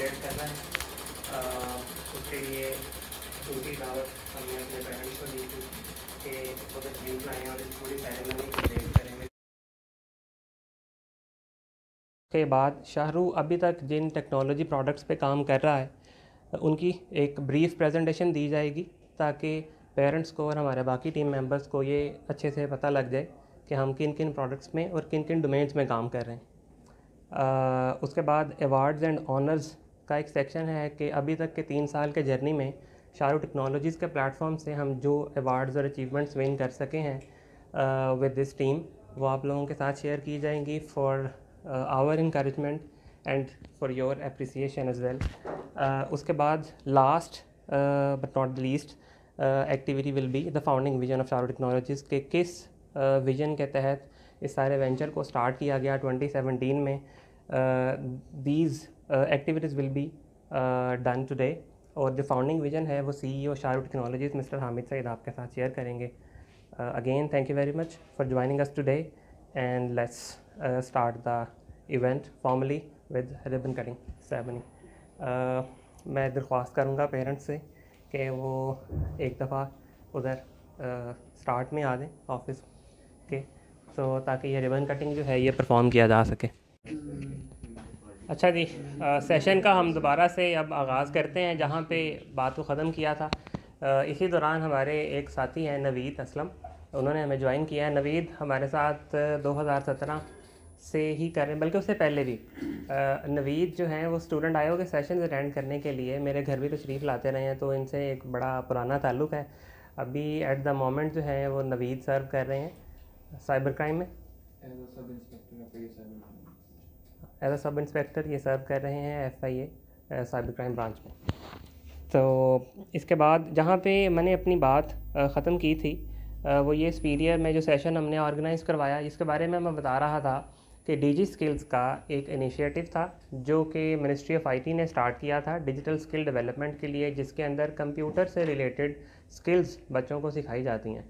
Celebrate कर रहा है। उसके लिए छोटी दावत हमने अपने पेरेंट्स को दी थी कि वो तशरीफ लाएँ और इस पूरी सेरेमनी को देख करेंगे। के बाद शाहरू अभी तक जिन टेक्नोलॉजी प्रोडक्ट्स पे काम कर रहा है उनकी एक ब्रीफ प्रेजेंटेशन दी जाएगी ताकि पेरेंट्स को और हमारे बाकी टीम मेंबर्स को ये अच्छे से पता लग जाए कि हम किन किन प्रोडक्ट्स में और किन किन डोमेन्स में काम कर रहे हैं। उसके बाद अवार्ड्स एंड ऑनर्स का एक सेक्शन है कि अभी तक के 3 साल के जर्नी में शाहरू टेक्नोलॉजीज़ के प्लेटफॉर्म से हम जो अवार्ड्स और अचीवमेंट्स विन कर सके हैं विद दिस टीम, वो आप लोगों के साथ शेयर की जाएंगी for our encouragement and for your appreciation as well. उसके बाद last but not the least activity will be the founding vision of Shahru technologies के किस विजन के तहत इस सारे वेंचर को स्टार्ट किया गया 2017 में। These activities will be done today और जो फाउंडिंग विजन है वो CEO Shahru technologies mister Hamid Saeed आपके साथ शेयर करेंगे। Again thank you very much for joining us today and let's start the event formally with ribbon cutting ceremony. मैं दरख्वास्त करूँगा पेरेंट्स से कि वो एक दफ़ा उधर स्टार्ट में आ जाएं ऑफिस के, तो ताकि ये रिबन कटिंग जो है ये परफॉर्म किया जा सके। अच्छा जी, सेशन का हम दोबारा से अब आगाज़ करते हैं जहाँ पे बात को ख़त्म किया था। इसी दौरान हमारे एक साथी हैं नवीद असलम, उन्होंने हमें ज्वाइन किया है। नवीद हमारे साथ 2017 से ही कर रहे हैं, बल्कि उससे पहले भी। नवीद जो हैं वो स्टूडेंट आए हो के सेशन अटेंड करने के लिए मेरे घर भी तशरीफ़ लाते रहे हैं, तो इनसे एक बड़ा पुराना ताल्लुक़ है। अभी एट द मोमेंट जो है वो नवीद सर्व कर रहे हैं साइबर क्राइम में एज अ सब इंस्पेक्टर, ये सर्व कर रहे हैं FIA साइबर क्राइम ब्रांच में। तो इसके बाद जहाँ पे मैंने अपनी बात ख़त्म की थी वो ये स्पीरियर में जो सेशन हमने ऑर्गेनाइज़ करवाया, इसके बारे में मैं बता रहा था कि DG स्किल्स का एक इनिशिएटिव था जो कि मिनिस्ट्री ऑफ IT ने स्टार्ट किया था डिजिटल स्किल डेवलपमेंट के लिए, जिसके अंदर कंप्यूटर से रिलेटेड स्किल्स बच्चों को सिखाई जाती हैं।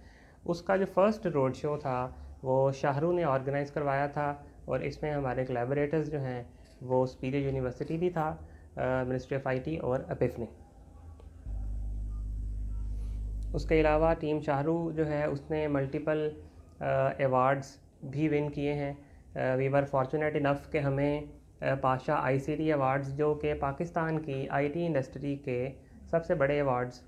उसका जो फर्स्ट रोड शो था वो शाहरू ने ऑर्गेनाइज़ करवाया था और इसमें हमारे कोलैबोरेटर्स जो हैं वो स्पीरियर यूनिवर्सिटी भी था, मिनिस्ट्री ऑफ IT और एपिफनी। उसके अलावा टीम शाहरू जो है उसने मल्टीपल अवार्ड्स भी विन किए हैं। वी वर फॉर्चुनेट इनफ कि हमें पाशा ICT अवार्ड्स, जो कि पाकिस्तान की IT इंडस्ट्री के सबसे बड़े अवार्ड्स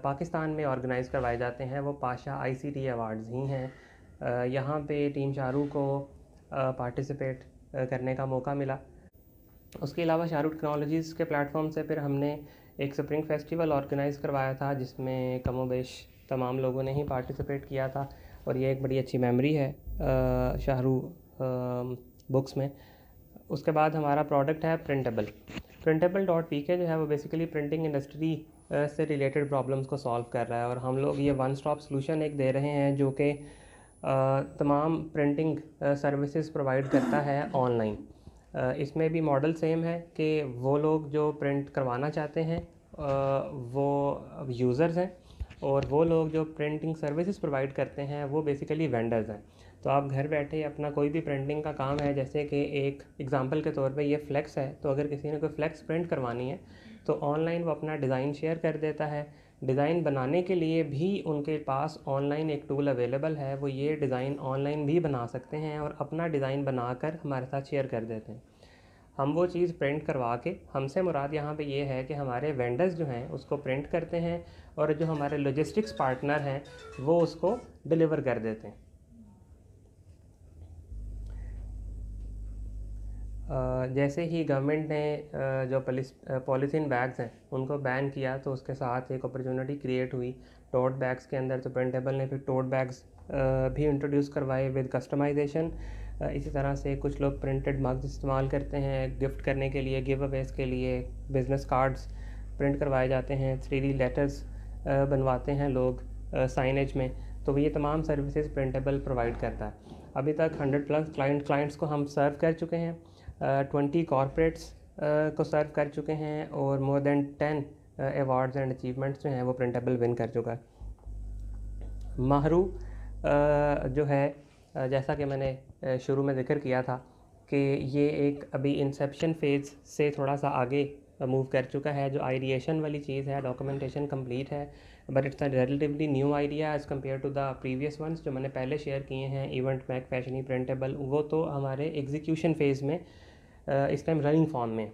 पाकिस्तान में ऑर्गेनाइज़ करवाए जाते हैं, वो पाशा ICT अवार्ड्स ही हैं। यहाँ पे टीम शाहरू को पार्टिसिपेट करने का मौका मिला। उसके अलावा शाहरू टेक्नोलॉजीज़ के प्लेटफॉर्म से फिर हमने एक स्प्रिंग फेस्टिवल ऑर्गेनाइज़ करवाया था जिसमें कमोबेश तमाम लोगों ने ही पार्टिसिपेट किया था और ये एक बड़ी अच्छी मेमोरी है शाहरू बुक्स में। उसके बाद हमारा प्रोडक्ट है printable.pk जो है वो बेसिकली प्रिंटिंग इंडस्ट्री से रिलेटेड प्रॉब्लम्स को सॉल्व कर रहा है और हम लोग ये वन स्टॉप सॉल्यूशन एक दे रहे हैं जो कि तमाम प्रिंटिंग सर्विसेज प्रोवाइड करता है ऑनलाइन। इसमें भी मॉडल सेम है कि वो लोग जो प्रिंट करवाना चाहते हैं वो यूज़र्स हैं और वो लोग जो प्रिंटिंग सर्विसेज प्रोवाइड करते हैं वो बेसिकली वेंडर्स हैं। तो आप घर बैठे अपना कोई भी प्रिंटिंग का काम है, जैसे कि एक एग्जांपल के तौर पे ये फ्लेक्स है, तो अगर किसी ने कोई फ्लेक्स प्रिंट करवानी है तो ऑनलाइन वो अपना डिज़ाइन शेयर कर देता है। डिज़ाइन बनाने के लिए भी उनके पास ऑनलाइन एक टूल अवेलेबल है, वो ये डिज़ाइन ऑनलाइन भी बना सकते हैं और अपना डिज़ाइन बनाकर हमारे साथ शेयर कर देते हैं। हम वो चीज़ प्रिंट करवा के, हमसे मुराद यहाँ पे ये है कि हमारे वेंडर्स जो हैं उसको प्रिंट करते हैं और जो हमारे लॉजिस्टिक्स पार्टनर हैं वो उसको डिलीवर कर देते हैं। जैसे ही गवर्नमेंट ने जो पॉलीथीन बैग्स हैं उनको बैन किया तो उसके साथ एक अपॉर्चुनिटी क्रिएट हुई टोट बैग्स के अंदर। तो प्रिंटेबल ने फिर टोट बैग्स भी इंट्रोड्यूस करवाए विद कस्टमाइजेशन। इसी तरह से कुछ लोग प्रिंटेड मग्स इस्तेमाल करते हैं गिफ्ट करने के लिए, गिव अवेज के लिए। बिज़नेस कार्ड्स प्रिंट करवाए जाते हैं, 3D लेटर्स बनवाते हैं लोग साइनेज में। तो ये तमाम सर्विसेज प्रिंटेबल प्रोवाइड करता है। अभी तक 100+ क्लाइंट्स को हम सर्व कर चुके हैं, 20 कॉर्पोरेट्स को सर्व कर चुके हैं और more than 10 awards and achievements जो हैं वो प्रिंटेबल विन कर चुका है। माहरू जो है जैसा कि मैंने शुरू में जिक्र किया था कि ये एक अभी इंसेप्शन फेज़ से थोड़ा सा आगे मूव कर चुका है। जो आइडिएशन वाली चीज़ है, डॉक्यूमेंटेशन कंप्लीट है, but it's a relatively new idea as compare to the previous ones जो मैंने पहले शेयर किए हैं, इवेंट मैक, फैशनी, प्रिंटेबल। वो तो हमारे एग्जीक्यूशन फेज़ में इस टाइम रनिंग फॉर्म में।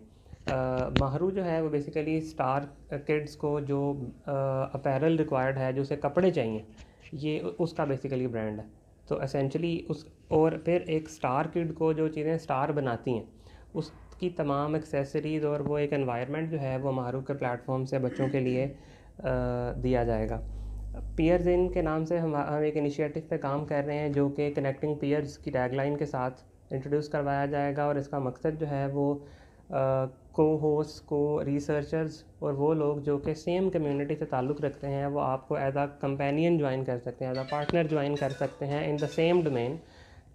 माहरू जो है वो बेसिकली स्टार किड्स को जो अपैरल रिक्वायर्ड है, जो उसे कपड़े चाहिए, ये उसका बेसिकली ब्रांड है। तो एसेंशली उस और फिर एक स्टार किड को जो चीज़ें स्टार बनाती हैं उसकी तमाम एक्सेसरीज़ और वो एक एनवायरनमेंट जो है वो माहरू के प्लेटफॉर्म से बच्चों के लिए दिया जाएगा। पीयर्स इन के नाम से हम एक इनिशिएटिव पे काम कर रहे हैं जो कि कनेक्टिंग पीयर्स की टैगलाइन के साथ इंट्रोड्यूस करवाया जाएगा। और इसका मकसद जो है वो को होस्ट, को रिसर्चर्स और वो लोग जो कि सेम कम्युनिटी से ताल्लुक़ रखते हैं, वो आपको एज आ कंपेनियन ज्वाइन कर सकते हैं, एज आ पार्टनर ज्वाइन कर सकते हैं इन द सेम डोमेन।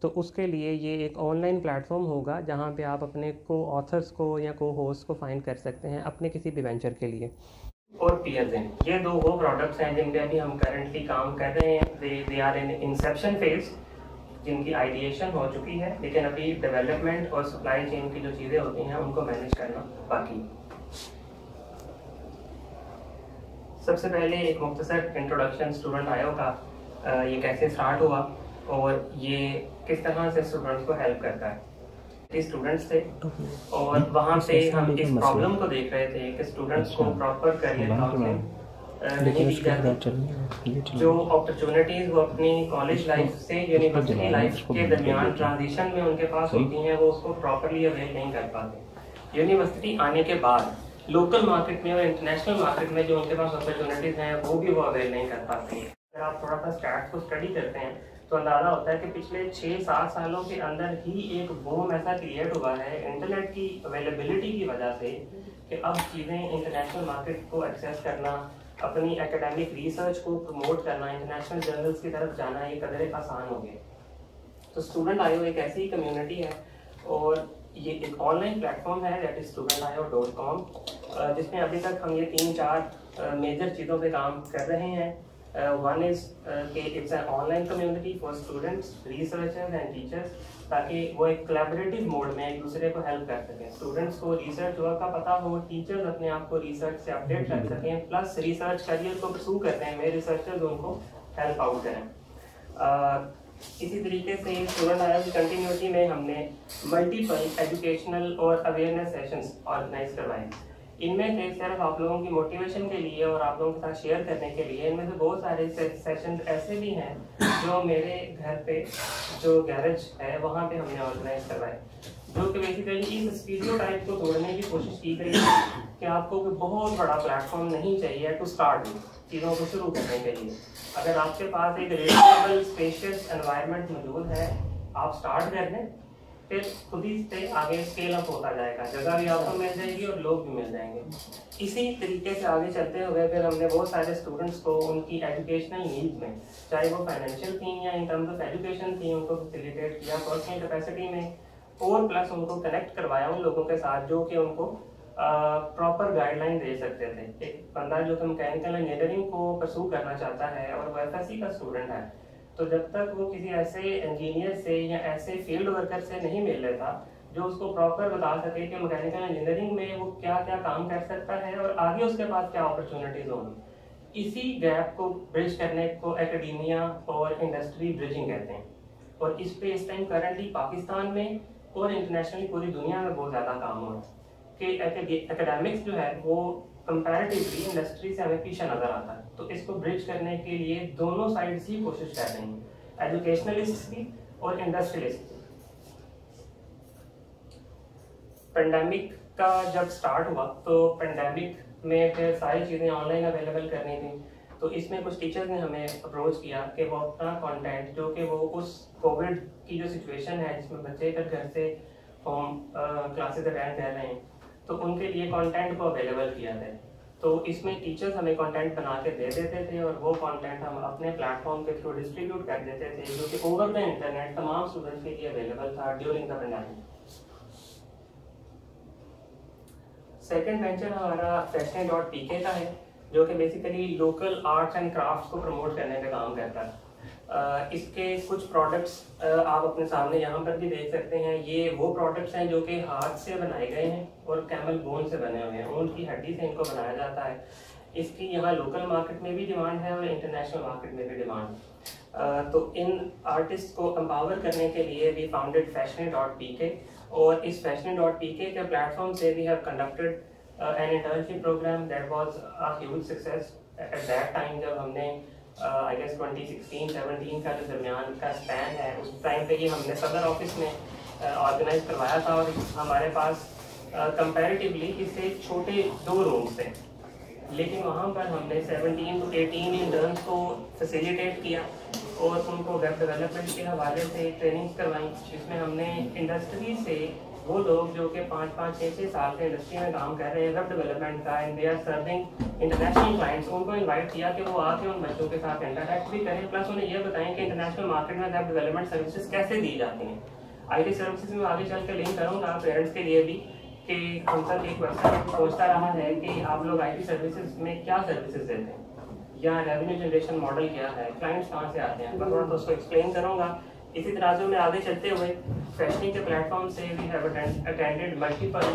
तो उसके लिए ये एक ऑनलाइन प्लेटफॉर्म होगा जहाँ पे आप अपने को ऑथर्स को या को होस्ट को फाइंड कर सकते हैं अपने किसी भी वेंचर के लिए। और पीयर्स इन, ये दो वो प्रोडक्ट्स हैं जिन पे अभी हम करंटली काम कर रहे हैं। They are in inception phase, जिनकी आइडिएशन हो चुकी है, लेकिन अभी डेवलपमेंट और सप्लाई चेन की जो चीज़ें होती हैं उनको मैनेज करना बाकी। सबसे पहले एक मुख्तसर इंट्रोडक्शन स्टूडेंट आयो का, ये कैसे स्टार्ट हुआ और ये किस तरह से स्टूडेंट्स को हेल्प करता है। स्टूडेंट्स थे और वहाँ पे हम इस प्रॉब्लम को देख रहे थे कि स्टूडेंट्स को प्रॉपर करियर काउंसलिंग नहीं दी जाती। जो अपॉर्चुनिटीज़ वो अपनी कॉलेज लाइफ से यूनिवर्सिटी लाइफ के दरमियान ट्रांजिशन में उनके पास होती हैं, वो उसको प्रॉपरली अवेल नहीं कर पाते। यूनिवर्सिटी आने के बाद लोकल मार्केट में और इंटरनेशनल मार्केट में जो उनके पास अपॉर्चुनिटीज़ हैं वो भी वो अवेल नहीं कर पाते। अगर आप थोड़ा सा स्टैट्स को स्टडी करते हैं तो अंदाज़ा होता है कि पिछले 6-7 सालों के अंदर ही एक बूम ऐसा क्रिएट हुआ है इंटरनेट की अवेलेबिलिटी की वजह से कि अब चीज़ें इंटरनेशनल मार्केट को एक्सेस करना, अपनी एकेडमिक रिसर्च को प्रमोट करना, इंटरनेशनल जर्नल्स की तरफ जाना, ये कदरे आसान हो गए। तो स्टूडेंट आयो एक ऐसी कम्युनिटी है और ये एक ऑनलाइन प्लेटफॉर्म है, दैट इज studentayo.com, जिसमें अभी तक हम ये 3-4 मेजर चीज़ों पे काम कर रहे हैं। वन इज़ कि it's an online community for students, researchers and teachers, ताकि वो एक कोलैबोरेटिव मोड में एक दूसरे को हेल्प कर सकें। स्टूडेंट्स को रिसर्च वर्क का पता हो, टीचर्स अपने आप को रिसर्च से अपडेट कर सकें, प्लस रिसर्च करियर को परसू करते हैं मेरे रिसर्चर्स उनको हेल्प आउट करें। इसी तरीके से स्टूडेंट आयो की कंटिन्यूटी में हमने मल्टीपल एजुकेशनल और अवेयरनेस सेशंस ऑर्गेनाइज करवाए। इनमें से सिर्फ आप लोगों की मोटिवेशन के लिए और आप लोगों के साथ शेयर करने के लिए, इनमें से बहुत सारे सेशन ऐसे भी हैं जो मेरे घर पे जो गैरेज है वहाँ पे हमने ऑर्गेनाइज करवाए, जो कि बेसिकली इस स्टीरियोटाइप को तोड़ने की कोशिश की गई है कि आपको कोई बहुत बड़ा प्लेटफॉर्म नहीं चाहिए टू स्टार्ट चीज़ों को शुरू करने के लिए। अगर आपके पास एक रिलेटेबल स्पेशियस एनवायरनमेंट मौजूद है, आप स्टार्ट कर दें, फिर खुद ही से आगे स्केल अप होता जाएगा, जगह भी आपको मिल जाएगी और लोग भी मिल जाएंगे। इसी तरीके से आगे चलते हुए फिर हमने बहुत सारे स्टूडेंट्स को उनकी एजुकेशनल नीड्स में, चाहे वो फाइनेंशियल थी या इन टर्म्स ऑफ एजुकेशन थी, उनको फैसिलिटेट किया पर्सनल कैपेसिटी में, और प्लस उनको कनेक्ट करवाया उन लोगों के साथ जो कि उनको प्रॉपर गाइडलाइन दे सकते थे। एक बंदा जो कि मैकेनिकल इंजीनियरिंग को परसू करना चाहता है और वो एफएससी का स्टूडेंट है, तो जब तक वो किसी ऐसे इंजीनियर से या ऐसे फील्ड वर्कर से नहीं मिल लेता जो उसको प्रॉपर बता सके कि मैकेनिकल इंजीनियरिंग में वो क्या क्या काम कर सकता है और आगे उसके पास क्या अपॉर्चुनिटीज होंगी, इसी गैप को ब्रिज करने को एकेडमिया और इंडस्ट्री ब्रिजिंग कहते हैं। और इस पे इस टाइम करंटली पाकिस्तान में और इंटरनेशनली पूरी दुनिया में बहुत ज़्यादा काम हो रहा है कि एकेडमिक्स जो है वो कंपैरेटिवली इंडस्ट्री से हमें पीछे नजर आता है। तो इसको ब्रिज करने के लिए दोनों साइड्स ही कोशिश कर रही हैं, एजुकेशनलिस्ट भी और इंडस्ट्रियलिस्ट। पेंडेमिक का जब स्टार्ट हुआ तो पेंडेमिक में फिर सारी चीज़ें ऑनलाइन अवेलेबल करनी थी, तो इसमें कुछ टीचर्स ने हमें अप्रोच किया कि वो अपना कंटेंट जो कि वो उस कोविड की जो सिचुएशन है जिसमें बच्चे फिर घर से होम क्लासेस अटेंड कर रहे हैं, तो उनके लिए कंटेंट को अवेलेबल किया है। तो इसमें टीचर्स हमें कंटेंट बना के दे देते थे और वो कंटेंट हम अपने प्लेटफॉर्म के थ्रू डिस्ट्रीब्यूट कर देते थे, जो कि ओवर द इंटरनेट तमाम स्टूडेंट्स के लिए अवेलेबल था during the pandemic. Second venture हमारा फैशनी.pk का है, जो कि basically local arts and crafts को प्रमोट करने का काम करता है। इसके कुछ प्रोडक्ट्स आप अपने सामने यहाँ पर भी देख सकते हैं। ये वो प्रोडक्ट्स हैं जो कि हाथ से बनाए गए हैं और कैमल बोन से बने हुए हैं, ऊन की हड्डी से इनको बनाया जाता है। इसकी यहाँ लोकल मार्केट में भी डिमांड है और इंटरनेशनल मार्केट में भी डिमांड है। तो इन आर्टिस्ट को एम्पावर करने के लिए वी फाउंडेड Fashionly.pk, और इस Fashionly.pk के प्लेटफॉर्म से we have conducted an internship program that was a huge success at that time. जब हमने आई गेस 2016-17 का जो दरमियान का स्पैन है, उस टाइम पे ये हमने सदर ऑफिस में ऑर्गेनाइज करवाया था, और हमारे पास कंपैरेटिवली इससे छोटे 2 रूम्स थे, लेकिन वहाँ पर हमने 17 to 18 इंटर्न्स को फैसिलिटेट किया और उनको वेब डेवलपमेंट के हवाले से ट्रेनिंग्स करवाई, जिसमें हमने इंडस्ट्री से वो लोग जो कि 5-5, 6-6 साल के इंडस्ट्री में काम कर रहे हैं वेब डेवलपमेंट का, and they are serving international clients, उनको इनवाइट किया कि वो आके उन बच्चों के साथ इंटरैक्ट भी करें, प्लस उन्हें ये बताएं कि इंटरनेशनल मार्केट में वेब डेवलपमेंट सर्विसेज कैसे दी जाती हैं। IT सर्विसेज में आगे चल के लिंक करूँगा पेरेंट्स के लिए भी कि हम सब एक वेबसाइट सोचता रहा है कि आप लोग IT सर्विसेज में क्या सर्विसेज देते हैं या रेवेन्यू जनरेशन मॉडल क्या है, क्लाइंट्स कहाँ से आते हैं, मैं थोड़ा सा उसको एक्सप्लेन करूँगा। इसी तरह में आगे चलते हुए फैशनिंग के प्लेटफॉर्म से we have attended multiple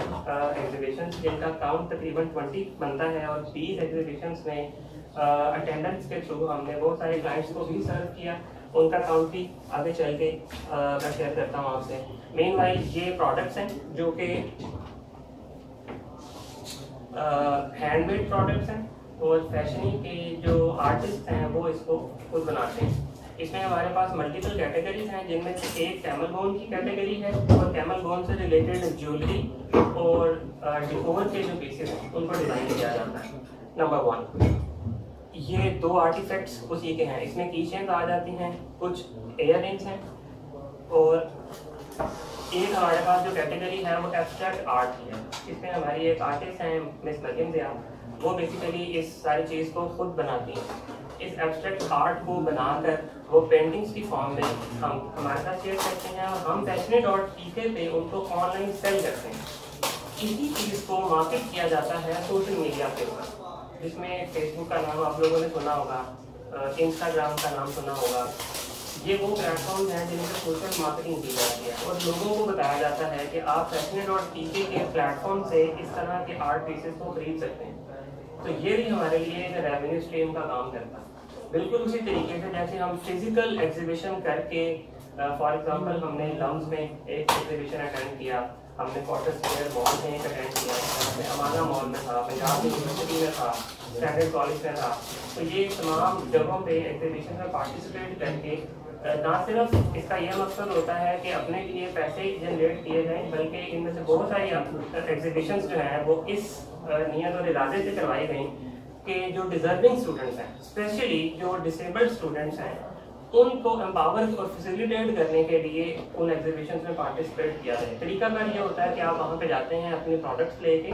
exhibitions, जिनका काउंट तकरीबन 20 बनता है, और 20 एग्जीबिशंस में अटेंडेंस के थ्रू हमने बहुत सारे क्लाइंट्स को भी सर्व किया, उनका काउंट भी आगे चल के मैं शेयर करता हूँ आपसे। मेनवाइल ये प्रोडक्ट्स हैं जो कि हैंडमेड प्रोडक्ट्स हैं, और फैशनिंग के जो आर्टिस्ट हैं वो इसको खुद बनाते हैं। इसमें हमारे पास मल्टीपल कैटेगरीज हैं, जिनमें से एक कैमल बोन की कैटेगरी है, और कैमल बोन से रिलेटेड ज्वेलरी और डिकोर के जो पीसेस हैं उनको डिज़ाइन किया जाता है। नंबर 1, ये 2 आर्टिफैक्ट्स उसी के हैं। इसमें कीचेन्स आ जाती हैं, कुछ इयररिंग्स हैं, और एक हमारे पास जो कैटेगरी है वो एब्स्ट्रैक्ट आर्ट की है। इसमें हमारी एक आर्टिस्ट हैं मिस मरियम ज़िया, वो बेसिकली इस सारी चीज़ को खुद बनाती हैं। इस एब्स्ट्रैक्ट आर्ट को बनाकर वो पेंटिंग्स की फॉर्म में हम हमारे साथ शेयर करते हैं, और हम Fashionly.pk पे उनको ऑनलाइन सेल करते हैं। इसी चीज़ को मार्केट किया जाता है सोशल मीडिया के ऊपर, जिसमें फेसबुक का नाम आप लोगों ने सुना होगा, इंस्टाग्राम का नाम सुना होगा। ये वो प्लेटफॉर्म हैं जिन पर सोशल मार्केटिंग की जाती है, और लोगों को बताया जाता है कि आप Fashionly.pk के प्लेटफॉर्म से इस तरह के आर्ट पीसेस को खरीद सकते हैं। तो ये भी हमारे लिए एक रेवेन्यू स्ट्रीम का काम करता है। बिल्कुल उसी तरीके से जैसे हम फिजिकल एग्जीबिशन करके, फॉर एग्जांपल हमने लम्स में एक एग्जीबिशन अटेंड किया, हमने क्वार्टर स्क्वायर मॉल में एक अटेंड किया, हमने अमाना मॉल में था, पंजाब यूनिवर्सिटी में था, स्टैंडर्ड कॉलेज में था। तो ये तमाम जगहों पे एग्जीबिशन में पार्टिसिपेट करके ना सिर्फ इसका यह मकसद होता है कि अपने लिए पैसे जनरेट किए जाएँ, बल्कि इनमें से बहुत सारी एग्जीबिशंस जो हैं वो इस नियत और इरादे से करवाई गई कि जो डिजर्विंग स्टूडेंट्स हैं, स्पेशली जो डिसेबल्ड स्टूडेंट्स हैं, उनको एम्पावर और फैसिलिटेट करने के लिए उन एग्जीबिशंस में पार्टिसिपेट किया जाए। तरीकाकार ये होता है कि आप वहाँ पे जाते हैं, अपने प्रोडक्ट्स लेके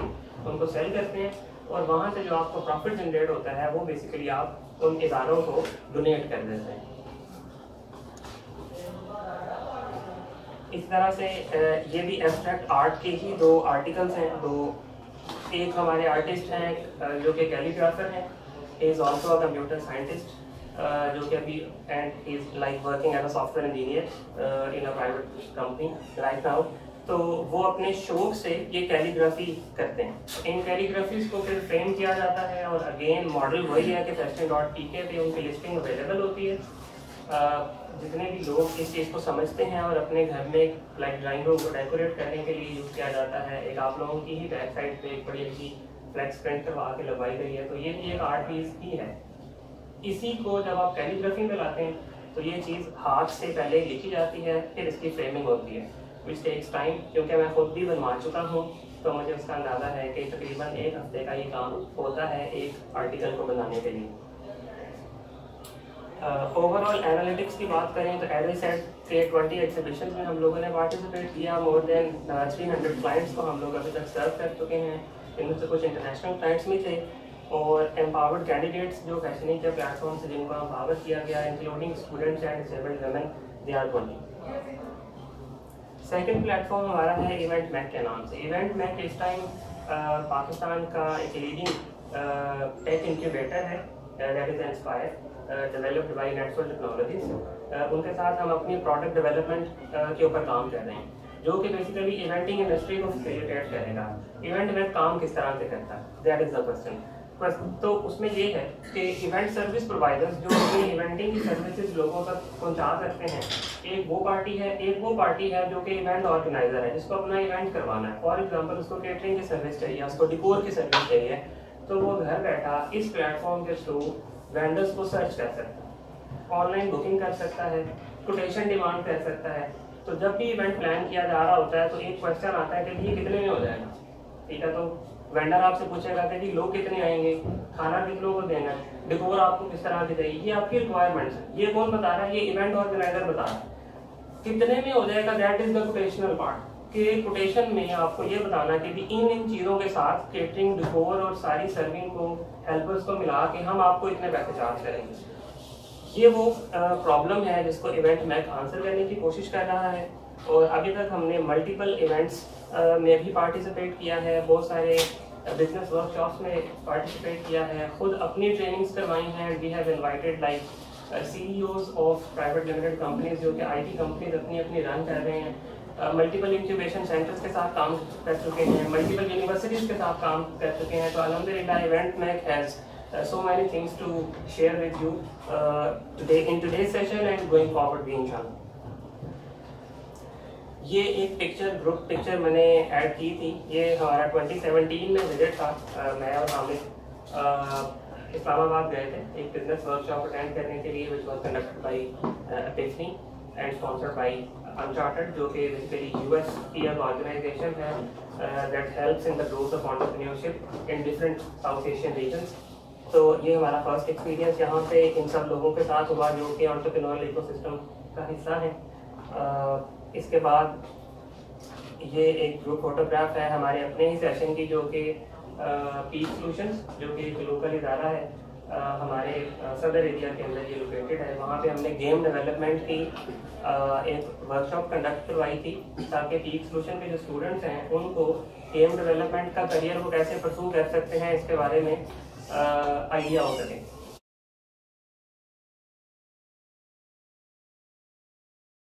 उनको सेल करते हैं, और वहाँ से जो आपको प्रॉफिट जनरेट होता है वो बेसिकली आप उन इदारों को डोनेट कर देते हैं। इस तरह से ये भी एब्स्ट्रैक्ट आर्ट के ही 2 आर्टिकल्स हैं। एक हमारे आर्टिस्ट हैं जो कि कैलीग्राफर हैं, is also a computer scientist, जो कि अभी and is like working as a software engineer in a private company right now. तो वो अपने शौक से ये कैलीग्राफी करते हैं। इन कैलीग्राफीज को फिर फ्रेम किया जाता है, और अगेन मॉडल वही है कि Fashionly.pk पे उनकी लिस्टिंग अवेलेबल होती है। जितने भी लोग इस चीज़ को समझते हैं और अपने घर में लाइक ड्राइंग रूम को डेकोरेट करने के लिए यूज़ किया जाता है। एक आप लोगों की ही बैक साइड पे एक बड़ी अच्छी फ्लैक्स प्रिंट करवा के लगवाई गई है, तो ये भी एक आर्ट पीस ही है। इसी को जब आप कैलीग्राफी में लाते हैं तो ये चीज़ हाथ से पहले लिखी जाती है, फिर इसकी फ्रेमिंग होती है, विच टेक्स टाइम। क्योंकि मैं खुद भी बनवा चुका हूँ, तो मुझे उसका अंदाज़ा है कि तकरीबन 1 हफ्ते का ये काम होता है एक आर्टिकल को बनाने के लिए। ओवरऑल एनालिटिक्स की बात करें तो एज आई सेड 20 एग्जीबिशन में हम लोगों ने पार्टिसिपेट किया। मोर देन 300 क्लाइंट्स को हम लोग अभी तक सर्व कर चुके हैं। इनमें से कुछ इंटरनेशनल क्लाइंट्स भी थे, और एम्पावर्ड कैंडिडेट्स जो फैशनिंग के प्लेटफॉर्म से जिनको एम्पावर किया गया, including students and disabled women, they are 20। Second platform हमारा है इवेंट मैक के नाम से। इवेंट मैक इस टाइम पाकिस्तान का एक लीडिंग टेक इंक्यूबेटर है, that is inspire developed by NetSol technologies. उनके साथ हम अपनी प्रोडक्ट डेवलपमेंट के ऊपर काम कर रहे हैं, जो कि बेसिकली इवेंटिंग इंडस्ट्री को फैसिलिटेट करेगा। इवेंट में काम किस तरह से करता है, दैट इज़ द क्वेश्चन। तो उसमें ये है कि इवेंट सर्विस प्रोवाइडर्स जो अपनी इवेंटिंग की सर्विसेज लोगों तक पहुंचा सकते हैं, एक वो पार्टी है जो कि इवेंट ऑर्गेनाइजर है, जिसको अपना इवेंट करवाना है। फॉर एग्जांपल उसको केटरिंग की सर्विस चाहिए, उसको डिकोर की सर्विस चाहिए, तो वो घर बैठा इस प्लेटफॉर्म के थ्रू वेंडर्स को सर्च कर सकता है, ऑनलाइन बुकिंग कर सकता है, कोटेशन डिमांड कर सकता है। तो जब भी इवेंट प्लान किया जा रहा होता है तो एक क्वेश्चन आता है कि ये कितने में हो जाएगा, ठीक है। तो वेंडर आपसे पूछेगा कि लोग कितने आएंगे, खाना किन लोगों को देना है, डिकोर आपको किस तरह की चाहिए, ये आपकी रिक्वायरमेंट्स है। ये कौन बता रहा है, ये इवेंट ऑर्गेनाइजर बता रहा है। कितने में हो जाएगा, that is the quotational part. कि कोटेशन में आपको ये बताना कि भी इन चीज़ों के साथ केटरिंग, डिकोर और सारी सर्विंग को, हेल्पर्स को मिला के हम आपको इतने पैसे चार्ज करेंगे। ये वो प्रॉब्लम है जिसको इवेंट मैक आंसर करने की कोशिश कर रहा है। और अभी तक हमने मल्टीपल इवेंट्स में भी पार्टिसिपेट किया है, बहुत सारे बिजनेस वर्कशॉप्स में पार्टिसिपेट किया है, खुद अपनी ट्रेनिंग्स करवाई हैं। We have invited like CEOs of private limited companies जो कि IT कंपनीज अपनी अपनी रन कर रहे हैं, मल्टीपल इंक्यूबेशन सेंटर्स के साथ काम कर चुके हैं, मल्टीपल यूनिवर्सिटीज़ के साथ काम कर चुके हैं। तो अल्हम्दुलिल्लाह event Mac has so many things to share with you today in today's session and going forward भी इंशाल्लाह। ये एक ग्रुप पिक्चर मैंने ऐड की थी। ये हमारा 2017 में विजिट था। मैं और हामिद इस्लामाबाद गए थे एक बिजनेस वर्कशॉप अटेंड करने के लिए, which was conducted by Epiphany and sponsored by Uncharted, जो कि बेसिकली US की एक ऑर्गेनाइजेशन है that helps in the growth of entrepreneurship in different South Asian regions. तो ये हमारा फर्स्ट एक्सपीरियंस यहाँ पे इन सब लोगों के साथ हुआ जो कि एंटरप्रेन्योरल इकोसिस्टम का हिस्सा है। इसके बाद ये एक ग्रुप फोटोग्राफ है हमारे अपने ही सेशन की, जो कि पीक सॉल्यूशंस, जो कि एक लोकल इदारा है हमारे सदर एरिया के अंदर ये लोकेटेड है। वहाँ पे हमने गेम डेवलपमेंट की एक वर्कशॉप कंडक्ट करवाई थी, ताकि पीक सॉल्यूशन के जो स्टूडेंट्स हैं उनको गेम डेवलपमेंट का करियर वो कैसे परस्यू कर सकते हैं इसके बारे में आइडिया हो सके।